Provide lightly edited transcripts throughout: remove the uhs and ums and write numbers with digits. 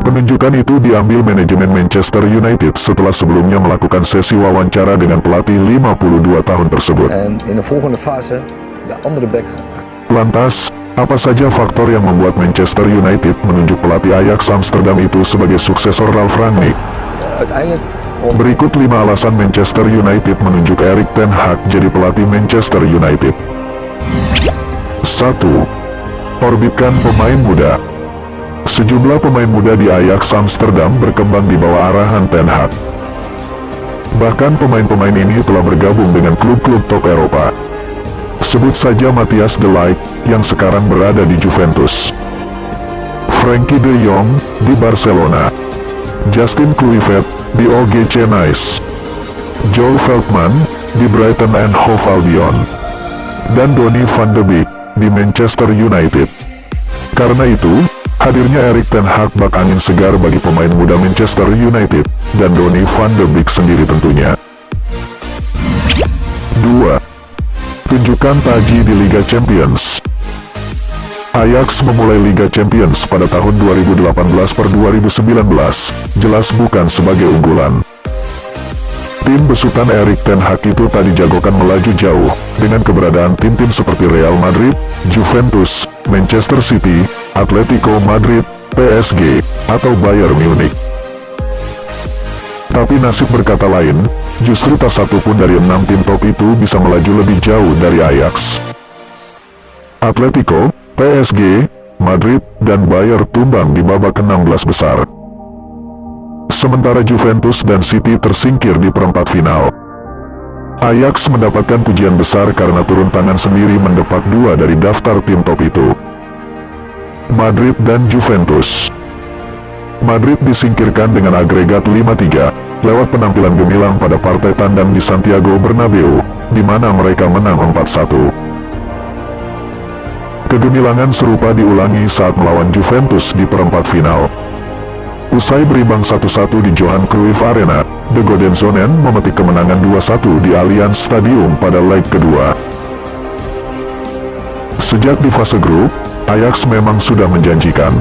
Penunjukan itu diambil manajemen Manchester United setelah sebelumnya melakukan sesi wawancara dengan pelatih 52 tahun tersebut. En in de volgende fase de andere back. Lantas, apa saja faktor yang membuat Manchester United menunjuk pelatih Ajax Amsterdam itu sebagai suksesor Ralf Rangnick? Uiteindelijk Berikut 5 alasan Manchester United menunjuk Erik ten Hag jadi pelatih Manchester United. 1. Orbitkan pemain muda. Sejumlah pemain muda di Ajax Amsterdam berkembang di bawah arahan ten Hag. Bahkan pemain-pemain ini telah bergabung dengan klub-klub top Eropa. Sebut saja Matthias de Ligt yang sekarang berada di Juventus, Frenkie de Jong di Barcelona, Justin Kluivert di OGC Nice, Joel Veldman di Brighton and Hove Albion, dan Donny van de Beek di Manchester United. Karena itu, hadirnya Erik ten Hag bak angin segar bagi pemain muda Manchester United dan Donny van de Beek sendiri tentunya. 2. Tunjukkan taji di Liga Champions. Ajax memulai Liga Champions pada tahun 2018-2019, jelas bukan sebagai unggulan. Tim besutan Erik ten Hag itu tak dijagokan melaju jauh, dengan keberadaan tim-tim seperti Real Madrid, Juventus, Manchester City, Atletico Madrid, PSG, atau Bayern Munich. Tapi nasib berkata lain, justru tak satu pun dari 6 tim top itu bisa melaju lebih jauh dari Ajax. Atletico, PSG, Madrid, dan Bayern tumbang di babak ke-16 besar. Sementara Juventus dan City tersingkir di perempat final. Ajax mendapatkan pujian besar karena turun tangan sendiri mendepak 2 dari daftar tim top itu, Madrid dan Juventus. Madrid disingkirkan dengan agregat 5-3, lewat penampilan gemilang pada partai tandang di Santiago Bernabeu, di mana mereka menang 4-1. Kegemilangan serupa diulangi saat melawan Juventus di perempat final. Usai berimbang 1-1 di Johan Cruyff Arena, The Godenzonen memetik kemenangan 2-1 di Allianz Stadium pada leg kedua. Sejak di fase grup, Ajax memang sudah menjanjikan.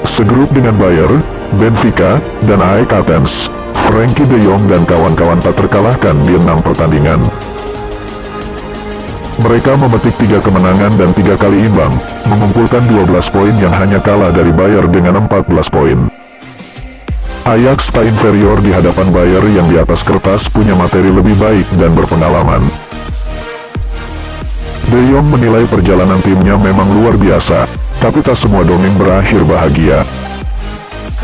Segrup dengan Bayern, Benfica, dan AEK Athens, Frenkie de Jong dan kawan-kawan tak terkalahkan di 6 pertandingan. Mereka memetik 3 kemenangan dan 3 kali imbang, mengumpulkan 12 poin yang hanya kalah dari Bayern dengan 14 poin. Ajax tak inferior di hadapan Bayern yang di atas kertas punya materi lebih baik dan berpengalaman. De Jong menilai perjalanan timnya memang luar biasa, tapi tak semua dongeng berakhir bahagia.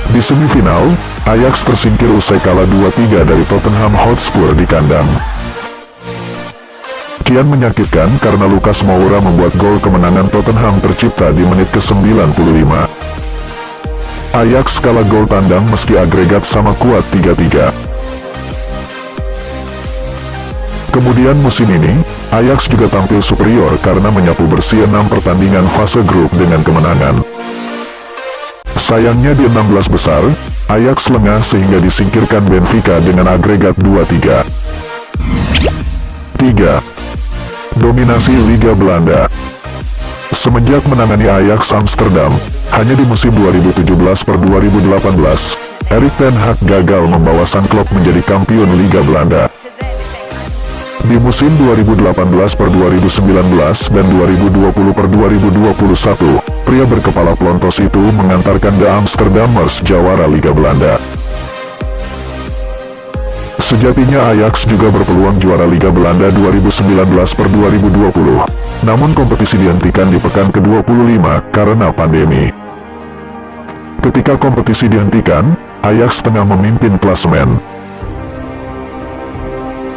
Di semifinal, Ajax tersingkir usai kalah 2-3 dari Tottenham Hotspur di kandang. Kian menyakitkan karena Lucas Moura membuat gol kemenangan Tottenham tercipta di menit ke-95. Ajax kalah gol tandang meski agregat sama kuat 3-3. Kemudian musim ini, Ajax juga tampil superior karena menyapu bersih 6 pertandingan fase grup dengan kemenangan. Sayangnya di 16 besar, Ajax lengah sehingga disingkirkan Benfica dengan agregat 2-3. 3. Dominasi Liga Belanda. Semenjak menangani Ajax Amsterdam, hanya di musim 2017-2018, Erik ten Hag gagal membawa sang klub menjadi kampiun Liga Belanda. Di musim 2018-2019 dan 2020-2021, pria berkepala pelontos itu mengantarkan The Amsterdammers jawara Liga Belanda. Sejatinya Ajax juga berpeluang juara Liga Belanda 2019-2020, namun kompetisi dihentikan di pekan ke-25 karena pandemi. Ketika kompetisi dihentikan, Ajax tengah memimpin klasemen.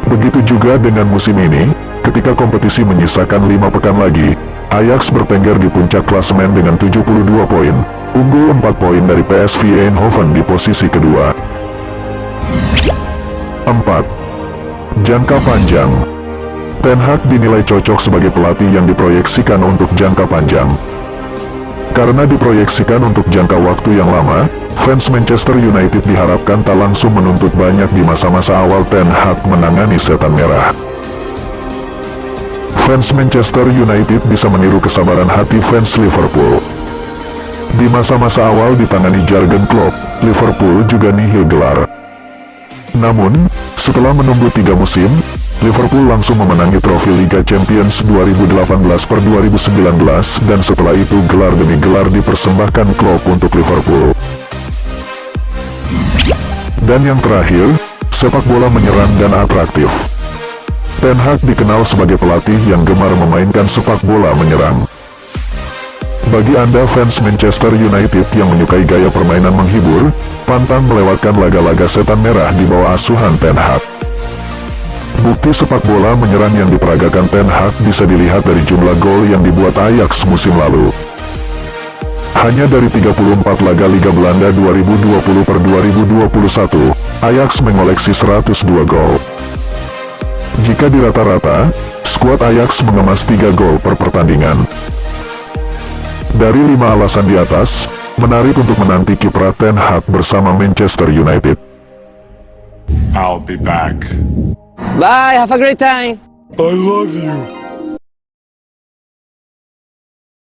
Begitu juga dengan musim ini, ketika kompetisi menyisakan 5 pekan lagi, Ajax bertengger di puncak klasemen dengan 72 poin, unggul 4 poin dari PSV Eindhoven di posisi kedua. 4. Jangka panjang. Ten Hag dinilai cocok sebagai pelatih yang diproyeksikan untuk jangka panjang. Karena diproyeksikan untuk jangka waktu yang lama, fans Manchester United diharapkan tak langsung menuntut banyak di masa-masa awal Ten Hag menangani setan merah. Fans Manchester United bisa meniru kesabaran hati fans Liverpool. Di masa-masa awal ditangani Jurgen Klopp, Liverpool juga nihil gelar. Namun, setelah menunggu 3 musim, Liverpool langsung memenangi trofi Liga Champions 2018 per 2019 dan setelah itu gelar demi gelar dipersembahkan Klopp untuk Liverpool. Dan yang terakhir, sepak bola menyerang dan atraktif. Ten Hag dikenal sebagai pelatih yang gemar memainkan sepak bola menyerang. Bagi Anda fans Manchester United yang menyukai gaya permainan menghibur, pantang melewatkan laga-laga setan merah di bawah asuhan Ten Hag. Bukti sepak bola menyerang yang diperagakan Ten Hag bisa dilihat dari jumlah gol yang dibuat Ajax musim lalu. Hanya dari 34 laga Liga Belanda 2020 per 2021, Ajax mengoleksi 102 gol. Jika dirata-rata, skuad Ajax mengemas 3 gol per pertandingan. Dari 5 alasan di atas, menarik untuk menanti kiprah Ten Hag bersama Manchester United. I'll be back. Bye, have a great time. I love you.